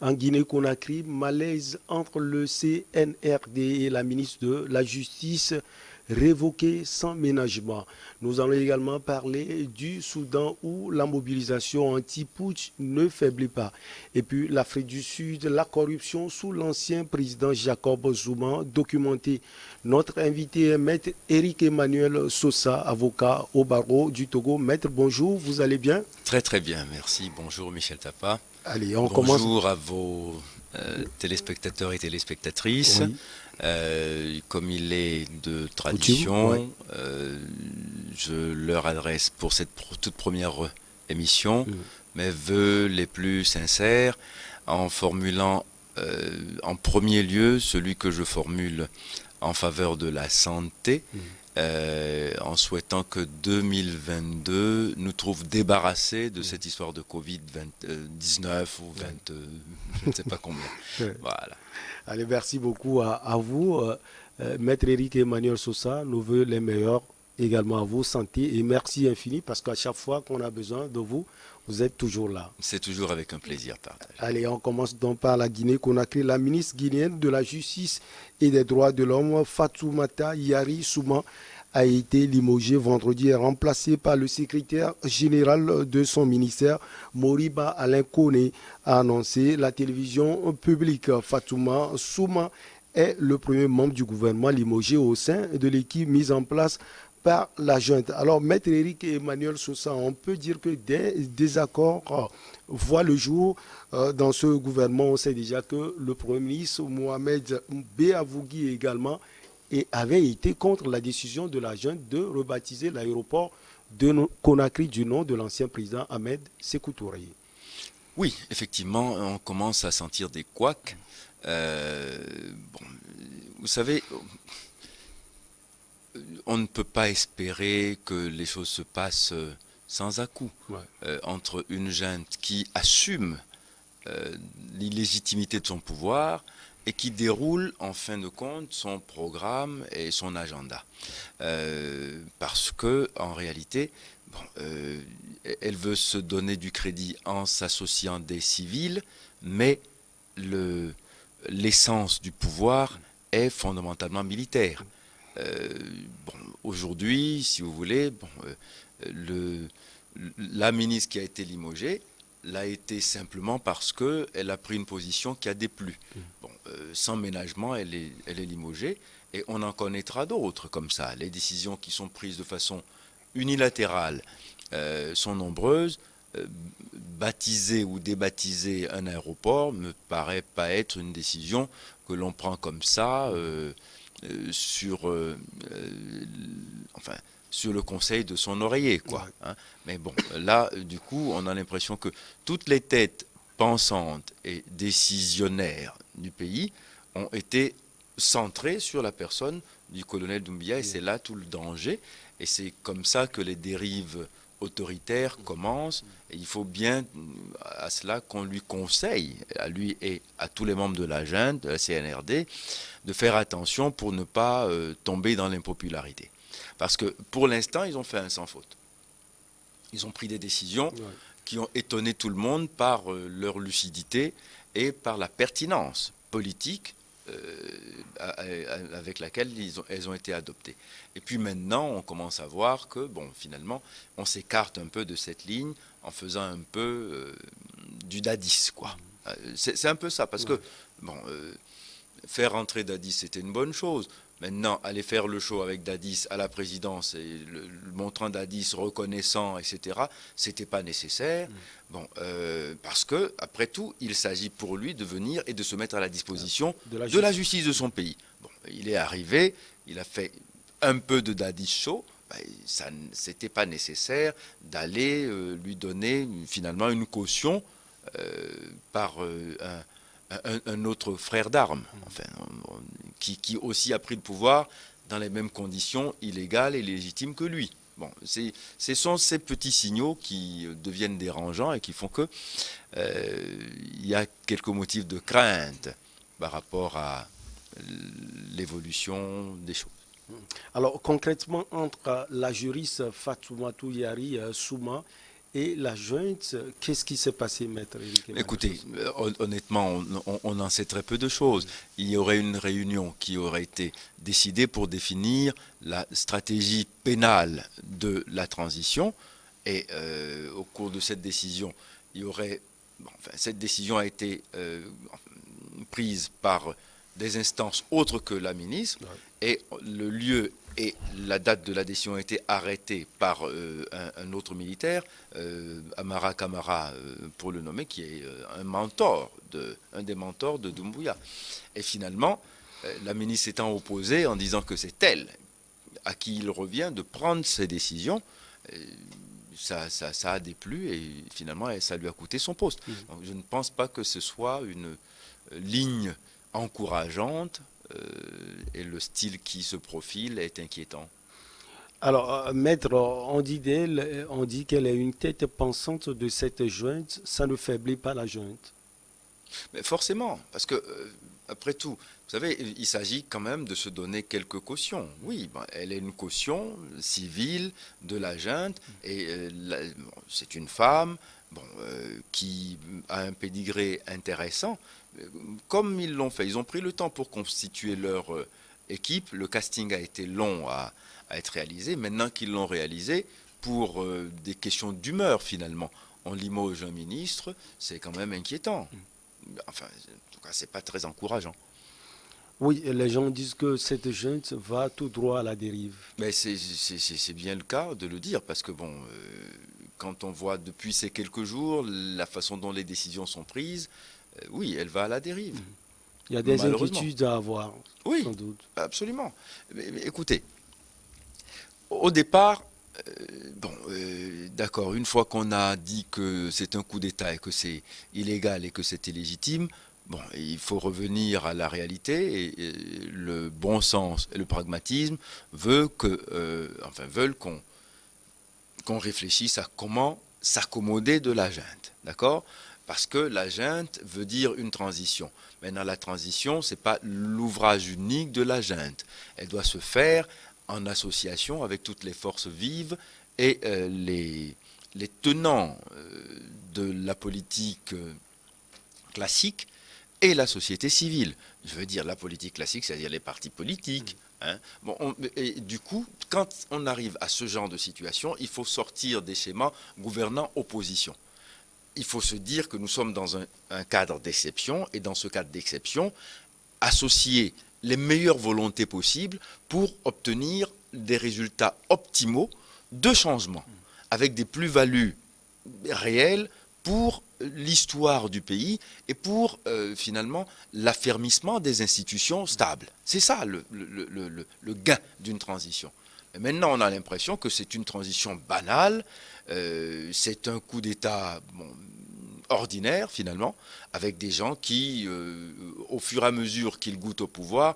En Guinée-Conakry, malaise entre le CNRD et la ministre de la Justice révoquée sans ménagement. Nous allons également parler du Soudan où la mobilisation anti-putsch ne faiblit pas. Et puis l'Afrique du Sud, la corruption sous l'ancien président Jacob Zuma documentée. Notre invité est Maître Éric Emmanuel Sosa, avocat au barreau du Togo. Maître, bonjour, vous allez bien? Très très bien, merci. Bonjour Michel Tapa. Allez, on commence. Bonjour à vos téléspectateurs et téléspectatrices. Oui, Comme il est de coutume, oui. tradition, je leur adresse pour cette toute première émission Mm. mes vœux les plus sincères en formulant en premier lieu celui que je formule en faveur de la santé, Mm. en souhaitant que 2022 nous trouve débarrassés de cette histoire de Covid-19 ou 20, Ouais. je ne sais pas combien. Ouais. Voilà. Allez, merci beaucoup à vous, Maître Éric Emmanuel Sosa. Nous voeux les meilleurs également à vous, santé et merci infini parce qu'à chaque fois qu'on a besoin de vous, vous êtes toujours là. C'est toujours avec un plaisir partagé. Allez, on commence donc par la Guinée-Conakry. La ministre guinéenne de la Justice et des Droits de l'Homme, Fatoumata Yari Souma, a été limogée vendredi et remplacée par le secrétaire général de son ministère, Moriba Alain Kone, a annoncé la télévision publique. Fatouma Souma est le premier membre du gouvernement limogé au sein de l'équipe mise en place par la junte. Alors, Maître Éric et Emmanuel Sosa, on peut dire que des désaccords voient le jour dans ce gouvernement. On sait déjà que le Premier ministre Mohamed Beavougui également avait été contre la décision de la junte de rebaptiser l'aéroport de Conakry du nom de l'ancien président Ahmed Sékou Touré. Oui, effectivement, on commence à sentir des couacs. Bon, vous savez, on ne peut pas espérer que les choses se passent sans à-coups. Ouais. Entre une junte qui assume l'illégitimité de son pouvoir et qui déroule en fin de compte son programme et son agenda. Parce que en réalité, bon, elle veut se donner du crédit en s'associant des civils, mais l'essence du pouvoir est fondamentalement militaire. Euh, bon, aujourd'hui, si vous voulez, bon, le, la ministre qui a été limogée l'a été simplement parce qu'elle a pris une position qui a déplu. Bon, sans ménagement, elle est limogée et on en connaîtra d'autres comme ça. Les décisions qui sont prises de façon unilatérale sont nombreuses. Baptiser ou débaptiser un aéroport me paraît pas être une décision que l'on prend comme ça sur enfin sur le conseil de son oreiller, quoi. Ouais. Hein. Mais bon, là, du coup, on a l'impression que toutes les têtes pensantes et décisionnaires du pays ont été centrées sur la personne du colonel Doumbia, et c'est là tout le danger. Et c'est comme ça que les dérives autoritaires commencent. Et il faut bien à cela qu'on lui conseille, à lui et à tous les membres de la junte, de la CNRD, de faire attention pour ne pas tomber dans l'impopularité. Parce que pour l'instant, ils ont fait un sans faute. Ils ont pris des décisions Ouais. qui ont étonné tout le monde par leur lucidité et par la pertinence politique avec laquelle elles ont été adoptées. Et puis maintenant, on commence à voir que, bon, finalement, on s'écarte un peu de cette ligne en faisant un peu du dadis, quoi. C'est un peu ça, parce Ouais. que, bon, faire entrer Dadis, c'était une bonne chose. Maintenant, aller faire le show avec Dadis à la présidence et montrant Dadis reconnaissant, etc., c'était pas nécessaire. Bon, parce que, après tout, il s'agit pour lui de venir et de se mettre à la disposition De la de la justice. justice de son pays. Bon, il est arrivé, il a fait un peu de Dadis show. Ben, ça, c'était pas nécessaire d'aller lui donner finalement une caution par un autre frère d'armes, enfin, qui aussi a pris le pouvoir dans les mêmes conditions illégales et légitimes que lui. Bon, ce sont ces petits signaux qui deviennent dérangeants et qui font que il y a quelques motifs de crainte par rapport à l'évolution des choses. Alors concrètement, entre la juriste Fatoumata Yari Souma et la junte. Qu'est-ce qui s'est passé, Maître Éric Emmanuel Écoutez, Sosa? honnêtement, on en sait très peu de choses. Il y aurait une réunion qui aurait été décidée pour définir la stratégie pénale de la transition. Et au cours de cette décision, il y aurait... bon, enfin, cette décision a été prise par des instances autres que la ministre. Ouais. Et le lieu et la date de la décision ont été arrêtés par un autre militaire, Amara Kamara, pour le nommer, qui est un des mentors de Doumbouya. Et finalement, la ministre s'étant opposée en disant que c'est elle à qui il revient de prendre ces décisions, ça a déplu et finalement ça lui a coûté son poste. Donc, je ne pense pas que ce soit une ligne encourageante et le style qui se profile est inquiétant. Alors, Maître, on dit d'elle, on dit qu'elle est une tête pensante de cette junte. Ça ne faiblit pas la junte. Mais forcément, parce que, après tout, vous savez, il s'agit quand même de se donner quelques cautions. Oui, ben, elle est une caution civile de la junte, et bon, c'est une femme bon, qui a un pédigré intéressant. Comme ils l'ont fait, ils ont pris le temps pour constituer leur équipe. Le casting a été long à être réalisé. Maintenant qu'ils l'ont réalisé, pour des questions d'humeur finalement, on limoge un ministre, c'est quand même inquiétant. Enfin, en tout cas, c'est pas très encourageant. Oui, les gens disent que cette junte va tout droit à la dérive. Mais c'est bien le cas de le dire, parce que bon, quand on voit depuis ces quelques jours la façon dont les décisions sont prises, oui, elle va à la dérive, Il y a des malheureusement. inquiétudes à avoir, Oui, sans doute. absolument. Mais écoutez, au départ, d'accord, une fois qu'on a dit que c'est un coup d'État et que c'est illégal et que c'est illégitime, bon, il faut revenir à la réalité et le bon sens et le pragmatisme veulent qu'on réfléchisse à comment s'accommoder de la junte, d'accord? Parce que la junte veut dire une transition. Maintenant, la transition, ce n'est pas l'ouvrage unique de la junte. Elle doit se faire en association avec toutes les forces vives et les tenants de la politique classique et la société civile. Je veux dire la politique classique, c'est-à-dire les partis politiques. Hein. Bon, et du coup, quand on arrive à ce genre de situation, il faut sortir des schémas gouvernant-opposition. Il faut se dire que nous sommes dans un cadre d'exception, et dans ce cadre d'exception, associer les meilleures volontés possibles pour obtenir des résultats optimaux de changement, avec des plus-values réelles pour l'histoire du pays et pour finalement l'affermissement des institutions stables. C'est ça le gain d'une transition. Et maintenant, on a l'impression que c'est une transition banale, c'est un coup d'État ordinaire finalement, avec des gens qui, au fur et à mesure qu'ils goûtent au pouvoir,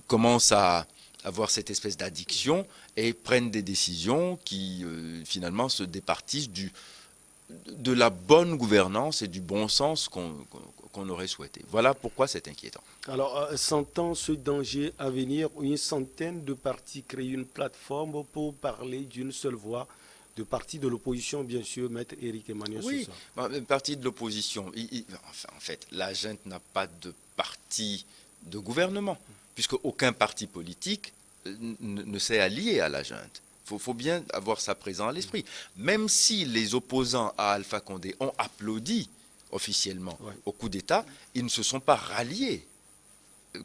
commencent à avoir cette espèce d'addiction et prennent des décisions qui finalement se départissent de la bonne gouvernance et du bon sens qu'on aurait souhaité. Voilà pourquoi c'est inquiétant. Alors, sentant ce danger à venir, une centaine de partis créent une plateforme pour parler d'une seule voix, de partis de l'opposition, bien sûr, Maître Éric Emmanuel Oui, Sosa. un parti de l'opposition. Enfin, en fait, la junte n'a pas de parti de gouvernement, puisque aucun parti politique ne s'est allié à la junte. Il faut bien avoir ça présent à l'esprit. Même si les opposants à Alpha Condé ont applaudi officiellement au coup d'État, ils ne se sont pas ralliés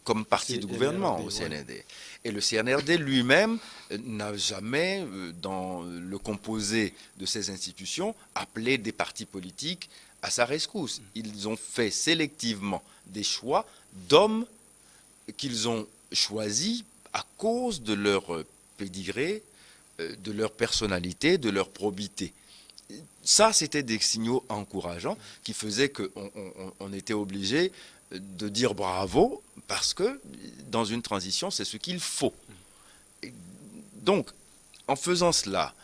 comme parti de gouvernement au CNRD. Et le CNRD lui-même n'a jamais, dans le composé de ces institutions, appelé des partis politiques à sa rescousse. Ils ont fait sélectivement des choix d'hommes qu'ils ont choisis à cause de leur pédigré, de leur personnalité, de leur probité. Ça, c'était des signaux encourageants qui faisaient qu'on était obligé de dire bravo, parce que dans une transition, c'est ce qu'il faut. Et donc, en faisant cela,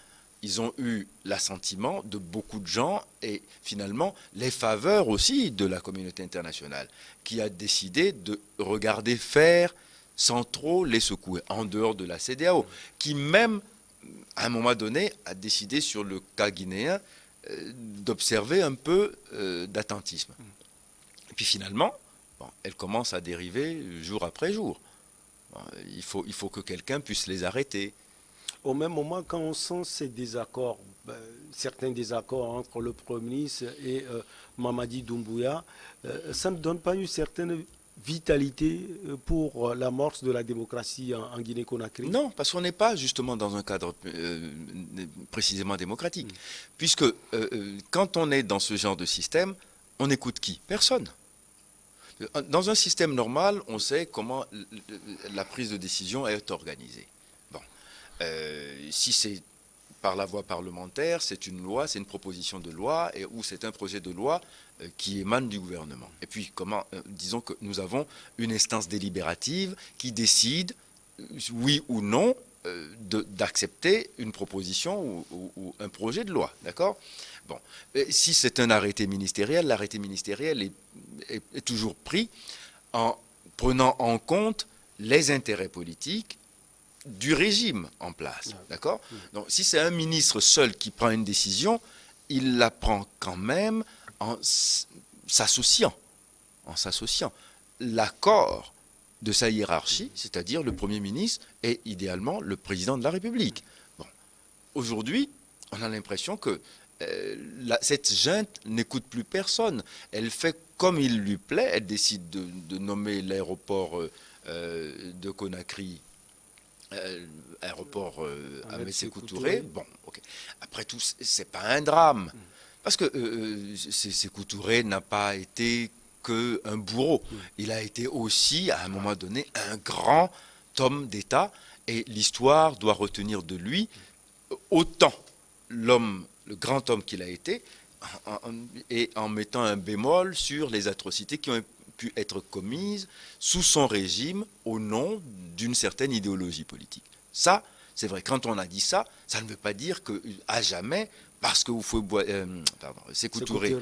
ils ont eu l'assentiment de beaucoup de gens et finalement les faveurs aussi de la communauté internationale, qui a décidé de regarder faire sans trop les secouer, en dehors de la CEDEAO, qui même à un moment donné, a décidé sur le cas guinéen d'observer un peu d'attentisme. Et puis finalement, bon, elle commence à dériver jour après jour. Bon, il faut que quelqu'un puisse les arrêter. Au même moment, quand on sent ces désaccords, certains désaccords entre le Premier ministre et Mamadi Doumbouya, ça ne donne pas une certaine vitalité pour l'amorce de la démocratie en Guinée-Conakry? Non, parce qu'on n'est pas justement dans un cadre précisément démocratique. Puisque quand on est dans ce genre de système, on écoute qui? Personne. Dans un système normal, on sait comment la prise de décision est organisée. Bon. Si c'est par la voie parlementaire, c'est une loi, c'est une proposition de loi, ou c'est un projet de loi qui émane du gouvernement. Et puis, disons que nous avons une instance délibérative qui décide, oui ou non, d'accepter une proposition ou un projet de loi. D'accord? Bon. Si c'est un arrêté ministériel, l'arrêté ministériel est toujours pris en prenant en compte les intérêts politiques du régime en place. D'accord? Donc, si c'est un ministre seul qui prend une décision, il la prend quand même en s'associant. L'accord de sa hiérarchie, c'est-à-dire le Premier ministre et idéalement le président de la République. Bon. Aujourd'hui, on a l'impression que cette junte n'écoute plus personne. Elle fait comme il lui plaît. Elle décide de nommer l'aéroport de Conakry aéroport Ahmed Sékou Touré. Bon, ok. Après tout, c'est pas un drame. Parce que Sékou Touré n'a pas été qu'un bourreau. Il a été aussi, à un moment donné, un grand homme d'État. Et l'histoire doit retenir de lui autant le grand homme qu'il a été, et en mettant un bémol sur les atrocités qui ont pu être commises sous son régime au nom d'une certaine idéologie politique. Ça, c'est vrai. Quand on a dit ça, ça ne veut pas dire qu'à jamais, parce que Sékou Touré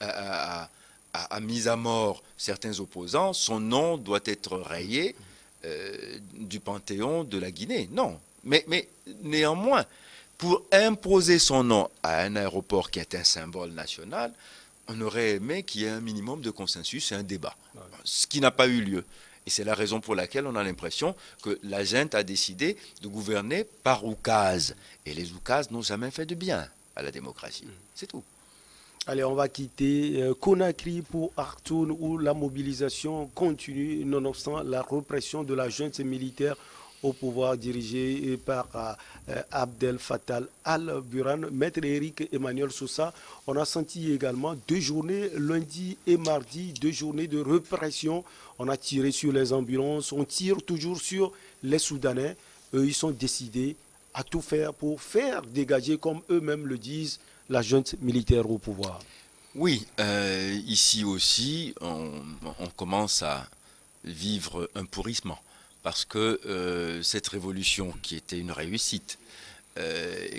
a mis à mort certains opposants, son nom doit être rayé du panthéon de la Guinée. Non. Mais néanmoins, pour imposer son nom à un aéroport qui est un symbole national, on aurait aimé qu'il y ait un minimum de consensus et un débat, ce qui n'a pas eu lieu. Et c'est la raison pour laquelle on a l'impression que la junte a décidé de gouverner par oukase. Et les oukases n'ont jamais fait de bien à la démocratie. C'est tout. Allez, on va quitter Conakry pour Artoun, où la mobilisation continue, nonobstant la répression de la junte militaire au pouvoir dirigé par Abdel Fattah al-Burhan. Maître Eric Emmanuel Sousa, on a senti également 2 journées, lundi et mardi, 2 journées de répression. On a tiré sur les ambulances, on tire toujours sur les Soudanais. Eux, ils sont décidés à tout faire pour faire dégager, comme eux-mêmes le disent, la junte militaire au pouvoir. Oui, ici aussi, on commence à vivre un pourrissement. Parce que cette révolution, qui était une réussite,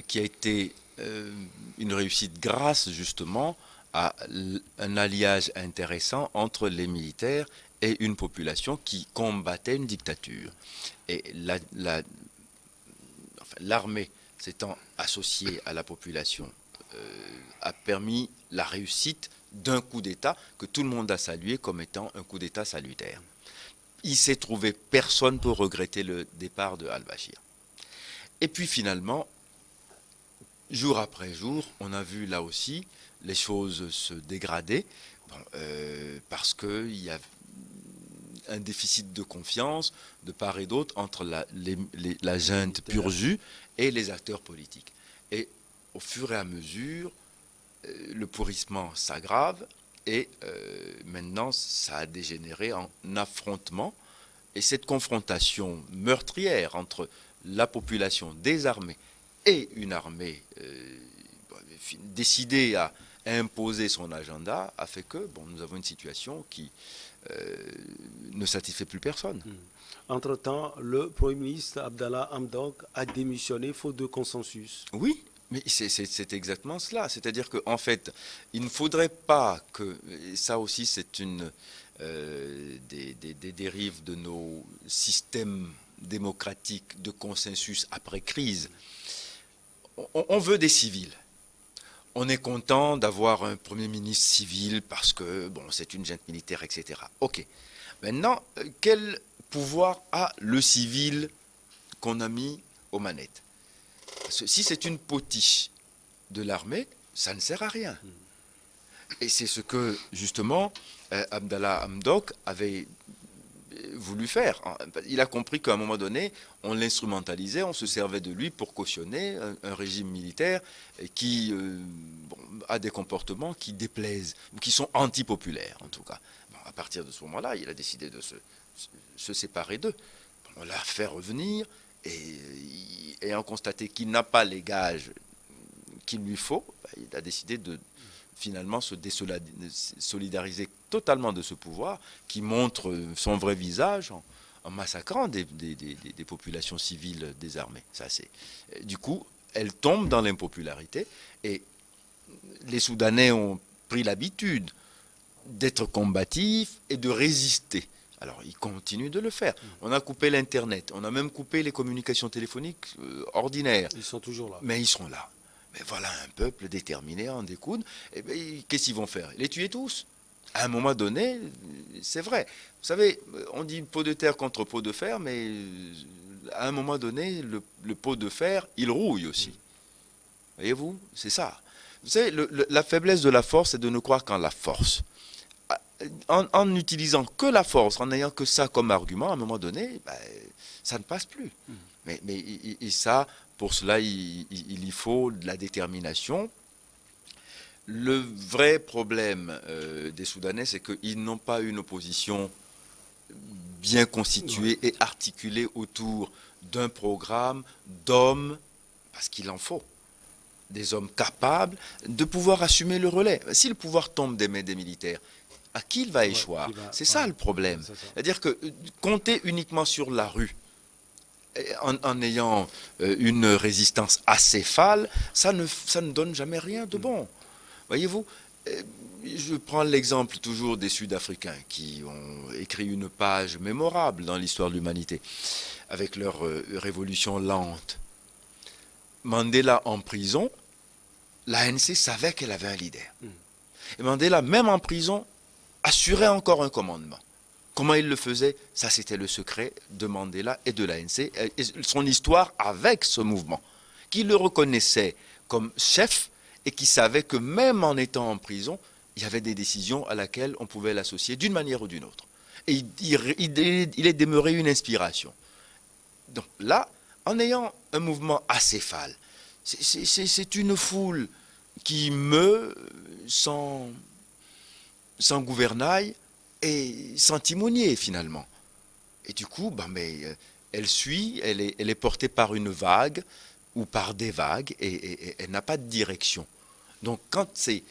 qui a été une réussite grâce justement à un alliage intéressant entre les militaires et une population qui combattait une dictature. Et l'armée s'étant associée à la population a permis la réussite d'un coup d'État que tout le monde a salué comme étant un coup d'État salutaire. Il s'est trouvé personne pour regretter le départ de al-Bashir. Et puis finalement, jour après jour, on a vu là aussi les choses se dégrader, parce qu'il y a un déficit de confiance de part et d'autre entre la junte pur jus et les acteurs politiques. Et au fur et à mesure, le pourrissement s'aggrave. Et maintenant, ça a dégénéré en affrontement. Et cette confrontation meurtrière entre la population désarmée et une armée décidée à imposer son agenda a fait que nous avons une situation qui ne satisfait plus personne. Entre-temps, le Premier ministre Abdallah Hamdok a démissionné faute de consensus. Oui. Mais c'est exactement cela. C'est-à-dire qu'en fait, il ne faudrait pas que... Et ça aussi, c'est une des dérives de nos systèmes démocratiques de consensus après crise. on veut des civils. On est content d'avoir un Premier ministre civil parce que, bon, c'est une junte militaire, etc. OK. Maintenant, quel pouvoir a le civil qu'on a mis aux manettes? Parce que si c'est une potiche de l'armée, ça ne sert à rien. Et c'est ce que, justement, Abdallah Hamdok avait voulu faire. Il a compris qu'à un moment donné, on l'instrumentalisait, on se servait de lui pour cautionner un régime militaire qui a des comportements qui déplaisent, ou qui sont antipopulaires en tout cas. Bon, à partir de ce moment-là, il a décidé de se séparer d'eux. On l'a fait revenir et ayant constaté qu'il n'a pas les gages qu'il lui faut, il a décidé de finalement se désolidariser totalement de ce pouvoir qui montre son vrai visage en massacrant des populations civiles désarmées. Du coup, elle tombe dans l'impopularité et les Soudanais ont pris l'habitude d'être combatifs et de résister. Alors, ils continuent de le faire. On a coupé l'Internet, on a même coupé les communications téléphoniques ordinaires. Ils sont toujours là. Mais ils sont là. Mais voilà un peuple déterminé à en découdre. Et bien, qu'est-ce qu'ils vont faire? Les tuer tous? À un moment donné, c'est vrai. Vous savez, on dit pot de terre contre pot de fer, mais à un moment donné, le pot de fer, il rouille aussi. Voyez-vous? C'est ça. Vous savez, la faiblesse de la force, c'est de ne croire qu'en la force. En n'utilisant que la force, en n'ayant que ça comme argument, à un moment donné, ben, ça ne passe plus. Et ça, pour cela, il y faut de la détermination. Le vrai problème des Soudanais, c'est qu'ils n'ont pas une opposition bien constituée et articulée autour d'un programme d'hommes, parce qu'il en faut, des hommes capables de pouvoir assumer le relais. Si le pouvoir tombe des mains des militaires, à qui il va échoir? C'est ça le problème. C'est-à-dire que compter uniquement sur la rue, en ayant une résistance acéphale, ça ne donne jamais rien de bon. Voyez-vous, je prends l'exemple toujours des Sud-Africains qui ont écrit une page mémorable dans l'histoire de l'humanité avec leur révolution lente. Mandela en prison, l'ANC savait qu'elle avait un leader. Et Mandela, même en prison, assurait encore un commandement. Comment il le faisait? Ça, c'était le secret de Mandela et de l'ANC, et son histoire avec ce mouvement, qui le reconnaissait comme chef et qui savait que même en étant en prison, il y avait des décisions à laquelle on pouvait l'associer d'une manière ou d'une autre. Et il est demeuré une inspiration. Donc là, en ayant un mouvement acéphale, c'est une foule qui meut sans gouvernail et sans timonier finalement. Et du coup, elle suit, elle est portée par une vague ou par des vagues et elle n'a pas de direction. Donc quand c'est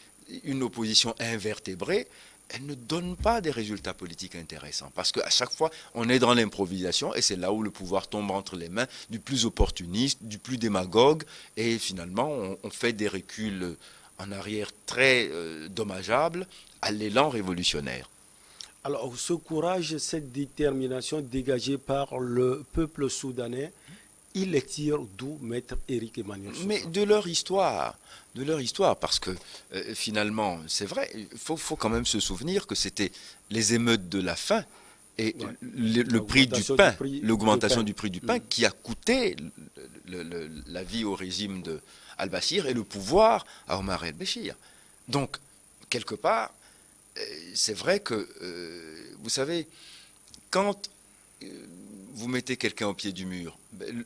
une opposition invertébrée, elle ne donne pas des résultats politiques intéressants. Parce qu'à chaque fois, on est dans l'improvisation et c'est là où le pouvoir tombe entre les mains du plus opportuniste, du plus démagogue. Et finalement, on fait des reculs en arrière très dommageables à l'élan révolutionnaire. Alors, ce courage, cette détermination dégagée par le peuple soudanais, il les tire d'où, maître Éric Emmanuel Sousa? Mais de leur histoire, parce que finalement, c'est vrai, il faut quand même se souvenir que c'était les émeutes de la faim et le prix du pain, l'augmentation du prix du pain qui a coûté la vie au régime de Al-Bashir et le pouvoir à Omar el-Béchir. Donc, quelque part, c'est vrai que, vous savez, quand vous mettez quelqu'un au pied du mur,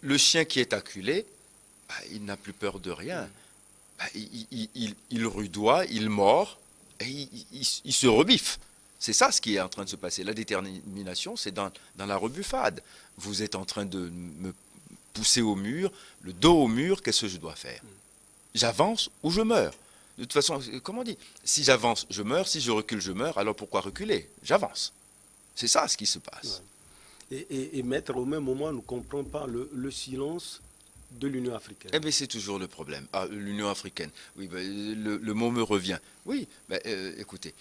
le chien qui est acculé, il n'a plus peur de rien. Il rudoie, il mord, et il se rebiffe. C'est ça ce qui est en train de se passer. La détermination, c'est dans la rebuffade. Vous êtes en train de me pousser au mur, le dos au mur, qu'est-ce que je dois faire? J'avance ou je meurs. De toute façon, comment on dit? Si j'avance, je meurs. Si je recule, je meurs. Alors pourquoi reculer? J'avance. C'est ça ce qui se passe. Et maître, au même moment, nous ne comprenons pas le silence de l'Union africaine. Eh bien, c'est toujours le problème. Ah, l'Union africaine. Oui, le mot me revient. Oui, écoutez.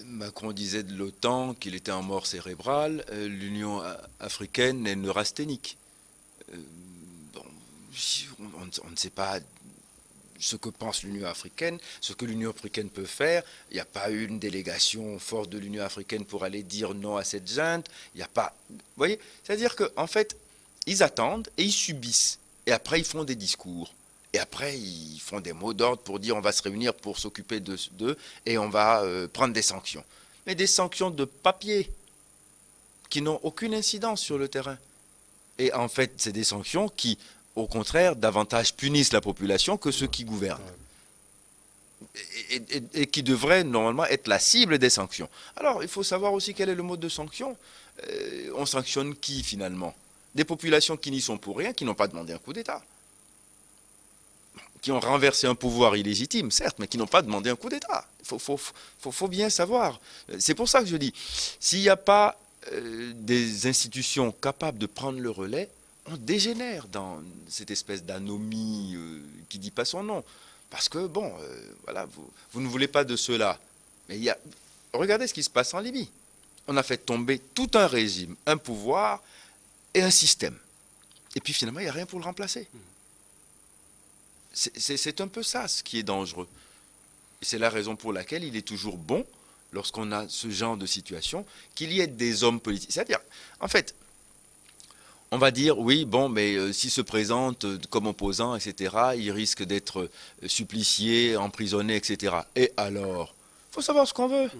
Macron disait de l'OTAN qu'il était en mort cérébrale. L'Union africaine est neurasthénique. on ne sait pas ce que pense l'Union africaine, ce que l'Union africaine peut faire. Il n'y a pas eu une délégation forte de l'Union africaine pour aller dire non à cette junte. Il n'y a pas... Vous voyez? C'est-à-dire qu'en fait, ils attendent et ils subissent. Et après, ils font des discours. Et après, ils font des mots d'ordre pour dire on va se réunir pour s'occuper d'eux et on va prendre des sanctions. Mais des sanctions de papier qui n'ont aucune incidence sur le terrain. Et en fait, c'est des sanctions qui, au contraire, davantage punissent la population que ceux qui gouvernent. Et qui devraient normalement être la cible des sanctions. Alors, il faut savoir aussi quel est le mode de sanction. On sanctionne qui finalement? Des populations qui n'y sont pour rien, qui n'ont pas demandé un coup d'État. Qui ont renversé un pouvoir illégitime, certes, mais qui n'ont pas demandé un coup d'État. Il faut bien savoir. C'est pour ça que je dis, s'il n'y a pas des institutions capables de prendre le relais, on dégénère dans cette espèce d'anomie qui ne dit pas son nom. Parce que, bon, voilà, vous ne voulez pas de cela. Mais regardez ce qui se passe en Libye. On a fait tomber tout un régime, un pouvoir et un système. Et puis finalement, il n'y a rien pour le remplacer. C'est un peu ça ce qui est dangereux. Et c'est la raison pour laquelle il est toujours bon, lorsqu'on a ce genre de situation, qu'il y ait des hommes politiques. C'est-à-dire, en fait, on va dire, oui, bon, mais s'il se présente comme opposant, etc., il risque d'être supplicié, emprisonné, etc. Et alors, il faut savoir ce qu'on veut.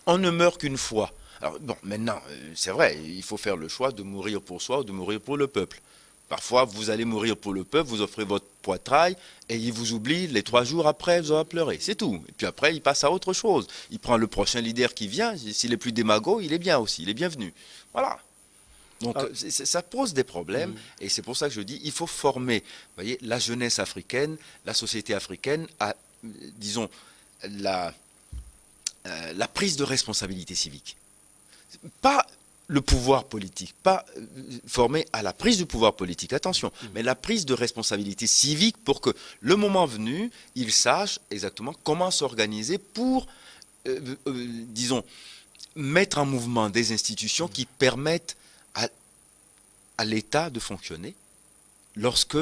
On ne meurt qu'une fois. Alors, bon, maintenant, c'est vrai, il faut faire le choix de mourir pour soi ou de mourir pour le peuple. Parfois, vous allez mourir pour le peuple, vous offrez votre poitrail, et il vous oublie, les 3 jours après, vous aurez pleuré. C'est tout. Et puis après, il passe à autre chose. Il prend le prochain leader qui vient. S'il est plus démago, il est bien aussi, il est bienvenu. Voilà. Donc, ça pose des problèmes, et c'est pour ça que je dis, il faut former, vous voyez, la jeunesse africaine, la société africaine à, disons, la prise de responsabilité civique. Pas le pouvoir politique, pas formé à la prise du pouvoir politique, attention, mais la prise de responsabilité civique pour que, le moment venu, ils sachent exactement comment s'organiser pour, disons, mettre en mouvement des institutions qui permettent à l'État de fonctionner lorsque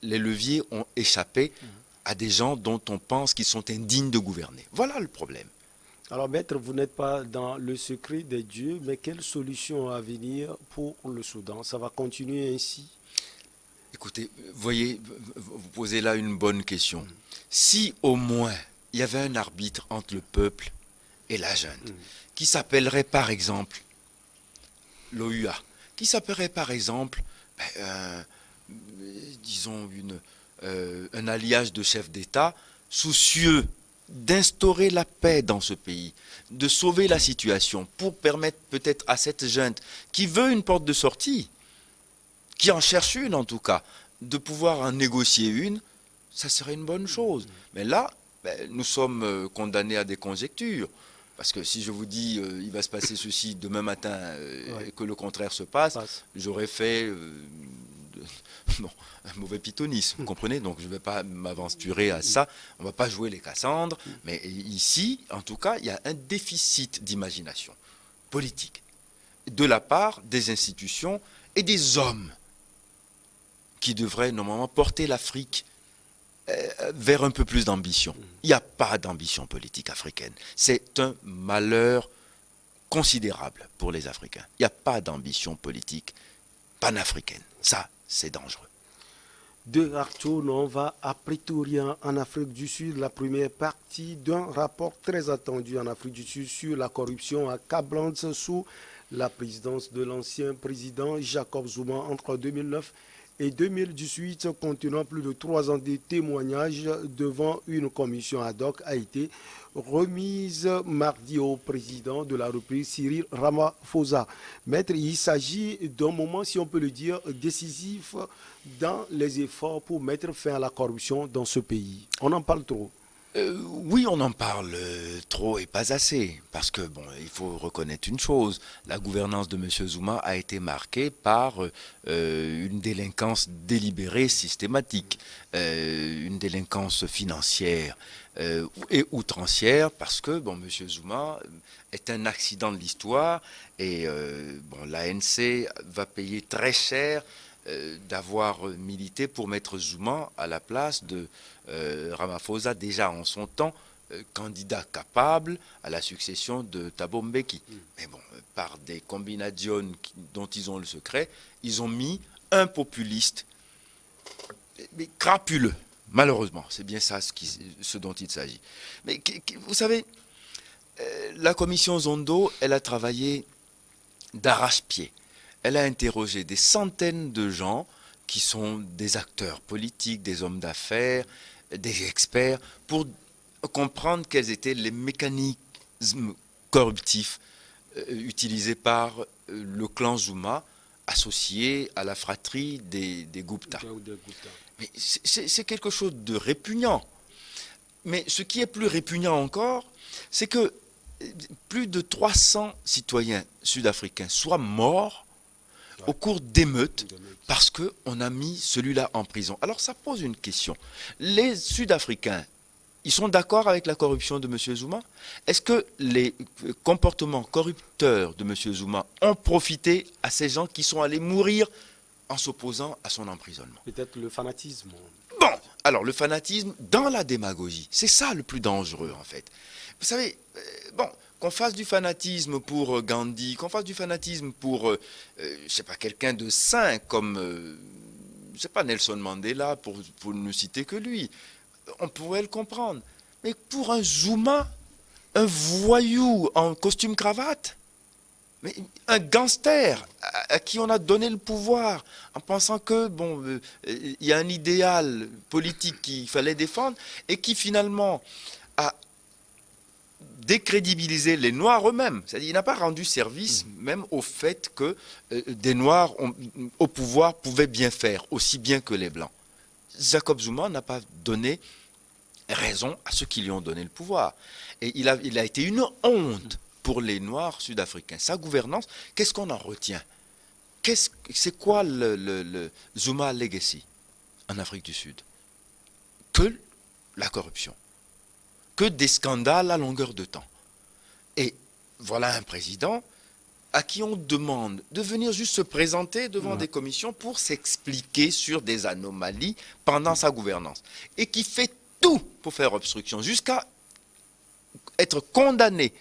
les leviers ont échappé à des gens dont on pense qu'ils sont indignes de gouverner. Voilà le problème. Alors, maître, vous n'êtes pas dans le secret des dieux, mais quelle solution à venir pour le Soudan? Ça va continuer ainsi? Écoutez, voyez, vous posez là une bonne question. Si au moins il y avait un arbitre entre le peuple et la junte, qui s'appellerait par exemple l'OUA, qui s'appellerait par exemple, disons, un alliage de chefs d'État soucieux d'instaurer la paix dans ce pays, de sauver la situation pour permettre peut-être à cette junte qui veut une porte de sortie, qui en cherche une en tout cas, de pouvoir en négocier une, ça serait une bonne chose. Mais là, nous sommes condamnés à des conjectures. Parce que si je vous dis il va se passer ceci demain matin et que le contraire se passe, j'aurais fait un mauvais pythonisme, vous comprenez? Donc je ne vais pas m'aventurer à ça, on ne va pas jouer les Cassandres, mais ici, en tout cas, il y a un déficit d'imagination politique de la part des institutions et des hommes qui devraient normalement porter l'Afrique vers un peu plus d'ambition. Il n'y a pas d'ambition politique africaine. C'est un malheur considérable pour les Africains. Il n'y a pas d'ambition politique panafricaine. Ça, c'est dangereux. De Khartoum, on va à Pretoria, en Afrique du Sud, la première partie d'un rapport très attendu en Afrique du Sud sur la corruption accablante sous la présidence de l'ancien président Jacob Zuma entre 2009 et 2018, contenant plus de 3 ans de témoignages devant une commission ad hoc, a été remise mardi au président de la République, Cyril Ramaphosa. Maître, il s'agit d'un moment, si on peut le dire, décisif dans les efforts pour mettre fin à la corruption dans ce pays. On en parle trop. Oui, on en parle trop et pas assez, parce que bon, il faut reconnaître une chose, la gouvernance de M. Zuma a été marquée par une délinquance délibérée, systématique, une délinquance financière et outrancière, parce que bon, M. Zuma est un accident de l'histoire et bon, l'ANC va payer très cher d'avoir milité pour mettre Zuma à la place de Ramaphosa, déjà en son temps, candidat capable à la succession de Thabo Mbeki. Mais bon, par des combinations dont ils ont le secret, ils ont mis un populiste, mais crapuleux, malheureusement. C'est bien ça ce dont il s'agit. Mais vous savez, la commission Zondo, elle a travaillé d'arrache-pied. Elle a interrogé des centaines de gens qui sont des acteurs politiques, des hommes d'affaires, des experts, pour comprendre quels étaient les mécanismes corruptifs utilisés par le clan Zuma, associé à la fratrie des Gupta. Mais c'est quelque chose de répugnant. Mais ce qui est plus répugnant encore, c'est que plus de 300 citoyens sud-africains soient morts au cours d'émeutes parce qu'on a mis celui-là en prison. Alors ça pose une question. Les Sud-Africains, ils sont d'accord avec la corruption de M. Zuma? Est-ce que les comportements corrupteurs de M. Zuma ont profité à ces gens qui sont allés mourir en s'opposant à son emprisonnement? Peut-être le fanatisme. Bon, alors le fanatisme dans la démagogie, c'est ça le plus dangereux en fait. Vous savez, bon, qu'on fasse du fanatisme pour Gandhi, qu'on fasse du fanatisme pour, je sais pas, quelqu'un de saint comme, je sais pas, Nelson Mandela, pour ne citer que lui, on pourrait le comprendre. Mais pour un Zuma, un voyou en costume cravate, mais un gangster à qui on a donné le pouvoir en pensant que bon, il y a un idéal politique qu'il fallait défendre et qui finalement a décrédibilisé les Noirs eux-mêmes. C'est-à-dire qu'il n'a pas rendu service même au fait que des Noirs au pouvoir pouvaient bien faire, aussi bien que les Blancs. Jacob Zuma n'a pas donné raison à ceux qui lui ont donné le pouvoir. Et il a été une honte pour les Noirs sud-africains. Sa gouvernance, qu'est-ce qu'on en retient? C'est quoi le Zuma Legacy en Afrique du Sud? Que la corruption, que des scandales à longueur de temps. Et voilà un président à qui on demande de venir juste se présenter devant des commissions pour s'expliquer sur des anomalies pendant sa gouvernance. Et qui fait tout pour faire obstruction, jusqu'à être condamné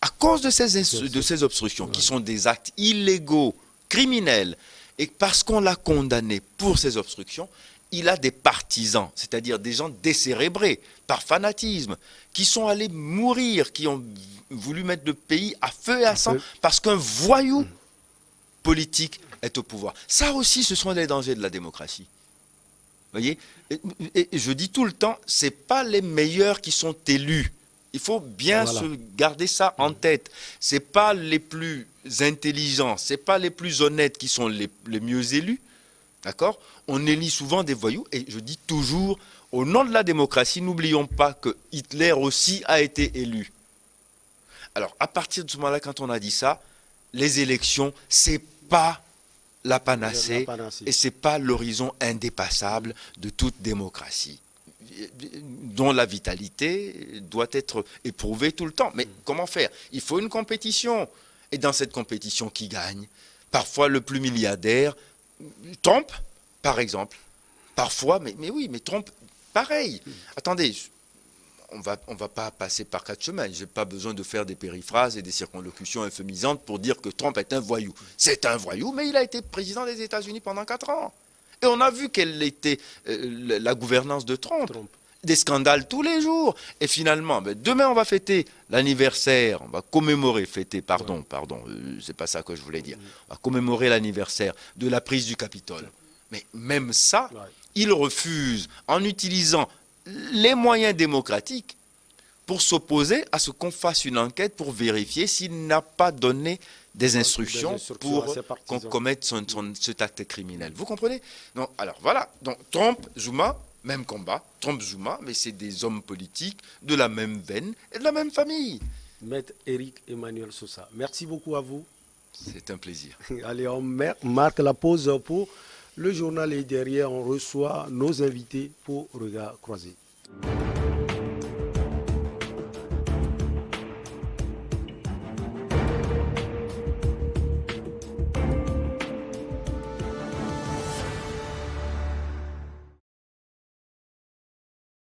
à cause de ces obstructions, qui sont des actes illégaux, criminels. Et parce qu'on l'a condamné pour ces obstructions, il a des partisans, c'est-à-dire des gens décérébrés par fanatisme, qui sont allés mourir, qui ont voulu mettre le pays à feu et à sang, parce qu'un voyou politique est au pouvoir. Ça aussi, ce sont les dangers de la démocratie. Vous voyez, et je dis tout le temps, ce n'est pas les meilleurs qui sont élus. Il faut bien se garder ça en tête. Ce n'est pas les plus intelligents, ce n'est pas les plus honnêtes qui sont les mieux élus. D'accord? On élit souvent des voyous, et je dis toujours, au nom de la démocratie, n'oublions pas que Hitler aussi a été élu. Alors, à partir de ce moment-là, quand on a dit ça, les élections, ce n'est pas la panacée, et ce n'est pas l'horizon indépassable de toute démocratie, dont la vitalité doit être éprouvée tout le temps. Mais comment faire? Il faut une compétition. Et dans cette compétition, qui gagne? Parfois le plus milliardaire, Trump, par exemple. Parfois, mais oui, mais Trump, pareil. Attendez, on va pas passer par quatre chemins. Je n'ai pas besoin de faire des périphrases et des circonlocutions euphémisantes pour dire que Trump est un voyou. C'est un voyou, mais il a été président des États-Unis pendant 4 ans. Et on a vu quelle était la gouvernance de Trump. Des scandales tous les jours. Et finalement, demain, on va fêter l'anniversaire, on va commémorer, c'est pas ça que je voulais dire. On va commémorer l'anniversaire de la prise du Capitole. Mais même ça, il refuse, en utilisant les moyens démocratiques, pour s'opposer à ce qu'on fasse une enquête pour vérifier s'il n'a pas donné des instructions pour qu'on commette cet acte criminel. Vous comprenez? Non, alors voilà, donc Trump, Zuma, même combat, Trump, Zuma, mais c'est des hommes politiques de la même veine et de la même famille. Maître Éric Emmanuel Sosa, merci beaucoup à vous. C'est un plaisir. Allez, on marque la pause pour le journal et derrière on reçoit nos invités pour Regard Croisé.